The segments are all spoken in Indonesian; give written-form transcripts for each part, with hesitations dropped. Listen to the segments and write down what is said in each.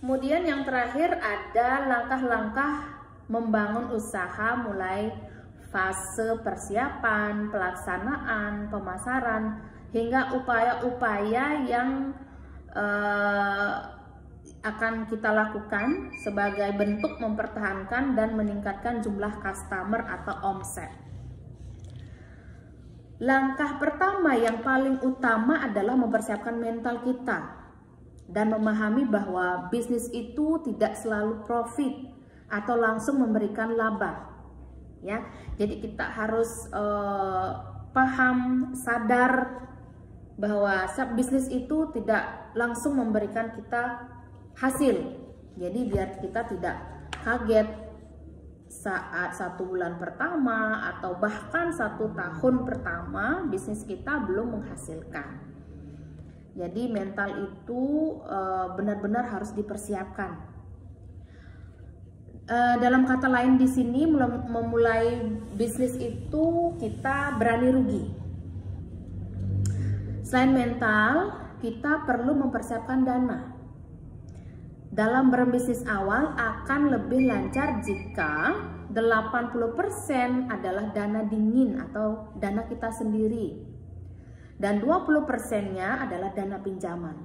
Kemudian yang terakhir ada langkah-langkah membangun usaha mulai fase persiapan, pelaksanaan, pemasaran, hingga upaya-upaya yang akan kita lakukan sebagai bentuk mempertahankan dan meningkatkan jumlah customer atau omset. Langkah pertama yang paling utama adalah mempersiapkan mental kita dan memahami bahwa bisnis itu tidak selalu profit atau langsung memberikan laba. Ya, jadi kita harus paham, sadar bahwa bisnis itu tidak langsung memberikan kita hasil. Jadi biar kita tidak kaget saat 1 bulan pertama atau bahkan 1 tahun pertama bisnis kita belum menghasilkan. Jadi mental itu benar-benar harus dipersiapkan. Dalam kata lain di sini memulai bisnis itu kita berani rugi. Selain mental, kita perlu mempersiapkan dana. Dalam berbisnis awal akan lebih lancar jika 80% adalah dana dingin atau dana kita sendiri dan 20%-nya adalah dana pinjaman.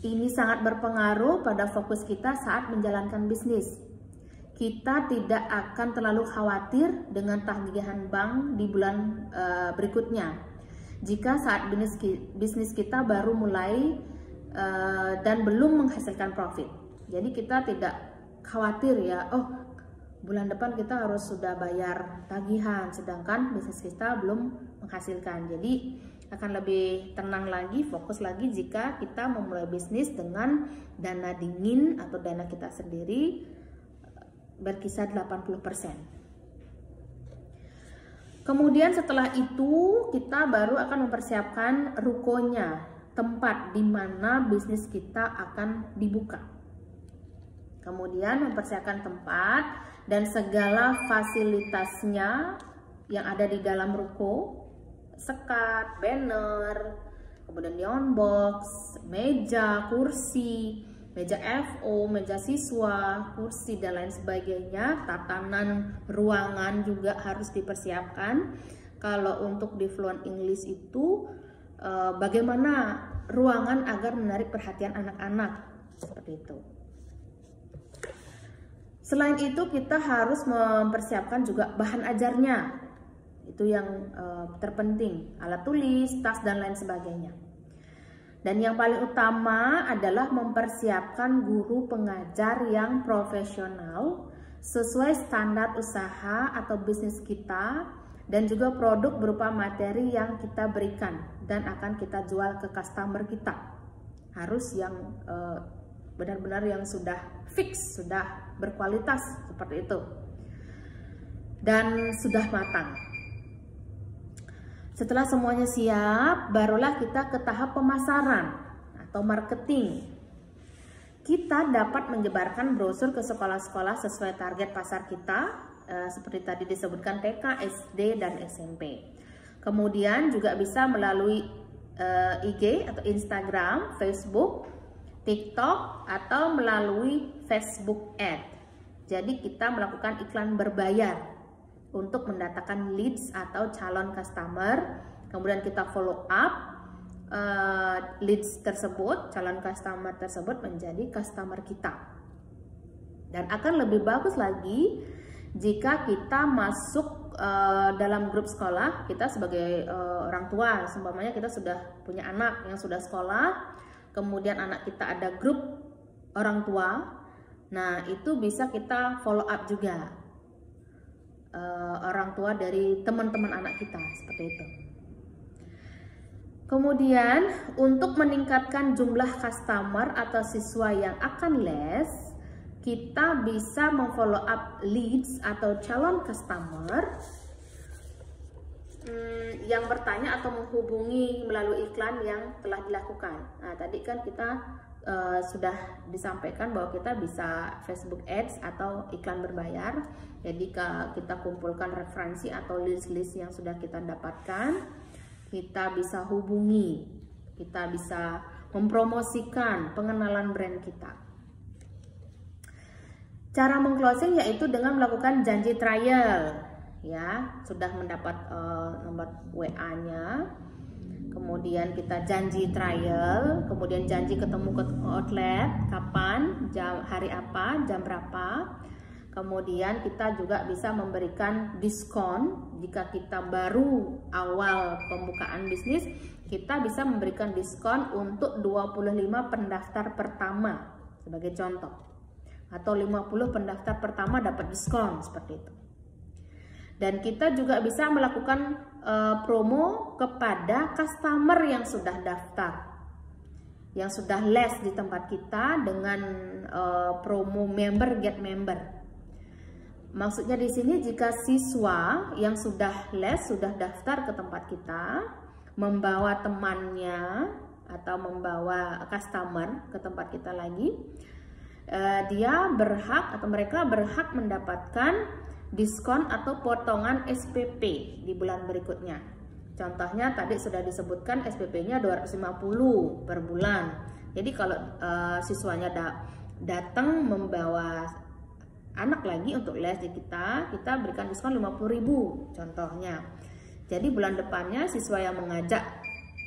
Ini sangat berpengaruh pada fokus kita saat menjalankan bisnis. Kita tidak akan terlalu khawatir dengan tagihan bank di bulan berikutnya jika saat bisnis kita baru mulai dan belum menghasilkan profit. Jadi kita tidak khawatir ya, oh bulan depan kita harus sudah bayar tagihan sedangkan bisnis kita belum menghasilkan. Jadi akan lebih tenang lagi, fokus lagi jika kita memulai bisnis dengan dana dingin atau dana kita sendiri berkisar 80%. Kemudian setelah itu kita baru akan mempersiapkan rukonya, tempat di mana bisnis kita akan dibuka. Kemudian mempersiapkan tempat dan segala fasilitasnya yang ada di dalam ruko, sekat, banner, kemudian neon box, meja, kursi, meja FO, meja siswa, kursi dan lain sebagainya. Tatanan ruangan juga harus dipersiapkan. Kalau untuk di Fluent English itu bagaimana ruangan agar menarik perhatian anak-anak, seperti itu. Selain itu kita harus mempersiapkan juga bahan ajarnya. Itu yang terpenting, alat tulis, tas dan lain sebagainya. Dan yang paling utama adalah mempersiapkan guru pengajar yang profesional sesuai standar usaha atau bisnis kita dan juga produk berupa materi yang kita berikan dan akan kita jual ke customer kita. Harus yang benar-benar yang sudah fix, sudah berkualitas seperti itu dan sudah matang. Setelah semuanya siap, barulah kita ke tahap pemasaran atau marketing. Kita dapat menyebarkan brosur ke sekolah-sekolah sesuai target pasar kita, seperti tadi disebutkan TK, SD, dan SMP. Kemudian juga bisa melalui IG atau Instagram, Facebook, TikTok, atau melalui Facebook Ad. Jadi kita melakukan iklan berbayar untuk mendatangkan leads atau calon customer. Kemudian kita follow up leads tersebut, calon customer tersebut menjadi customer kita. Dan akan lebih bagus lagi jika kita masuk dalam grup sekolah. Kita sebagai orang tua, seumpamanya kita sudah punya anak yang sudah sekolah, kemudian anak kita ada grup orang tua, nah itu bisa kita follow up juga orang tua dari teman-teman anak kita, seperti itu. Kemudian untuk meningkatkan jumlah customer atau siswa yang akan les, kita bisa memfollow up leads atau calon customer yang bertanya atau menghubungi melalui iklan yang telah dilakukan. Nah, tadi kan kita sudah disampaikan bahwa kita bisa Facebook Ads atau iklan berbayar. Jadi kita kumpulkan referensi atau list-list yang sudah kita dapatkan, kita bisa hubungi, kita bisa mempromosikan pengenalan brand kita. Cara mengclosing yaitu dengan melakukan janji trial, ya, sudah mendapat nomor WA-nya, kemudian kita janji trial, kemudian janji ketemu ke outlet, kapan, jam, hari apa, jam berapa. Kemudian kita juga bisa memberikan diskon jika kita baru awal pembukaan bisnis, kita bisa memberikan diskon untuk 25 pendaftar pertama sebagai contoh. Atau 50 pendaftar pertama dapat diskon seperti itu. Dan kita juga bisa melakukan promo kepada customer yang sudah daftar, yang sudah les di tempat kita dengan promo member get member. Maksudnya di sini jika siswa yang sudah les, sudah daftar ke tempat kita, membawa temannya atau membawa customer ke tempat kita lagi, dia berhak atau mereka berhak mendapatkan diskon atau potongan SPP di bulan berikutnya. Contohnya tadi sudah disebutkan SPP-nya 250 per bulan. Jadi kalau siswanya datang membawa anak lagi untuk les di kita berikan diskon 50.000 contohnya. Jadi bulan depannya siswa yang mengajak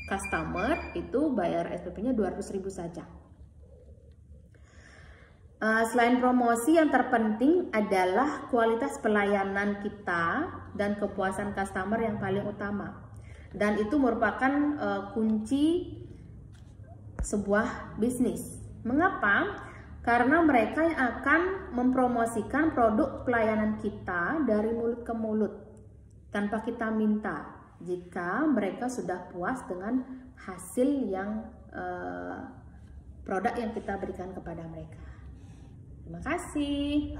customer itu bayar SPP-nya 200.000 saja. Selain promosi, yang terpenting adalah kualitas pelayanan kita dan kepuasan customer yang paling utama. Dan itu merupakan kunci sebuah bisnis. Mengapa? Karena mereka yang akan mempromosikan produk pelayanan kita dari mulut ke mulut tanpa kita minta, jika mereka sudah puas dengan hasil yang produk yang kita berikan kepada mereka. Terima kasih.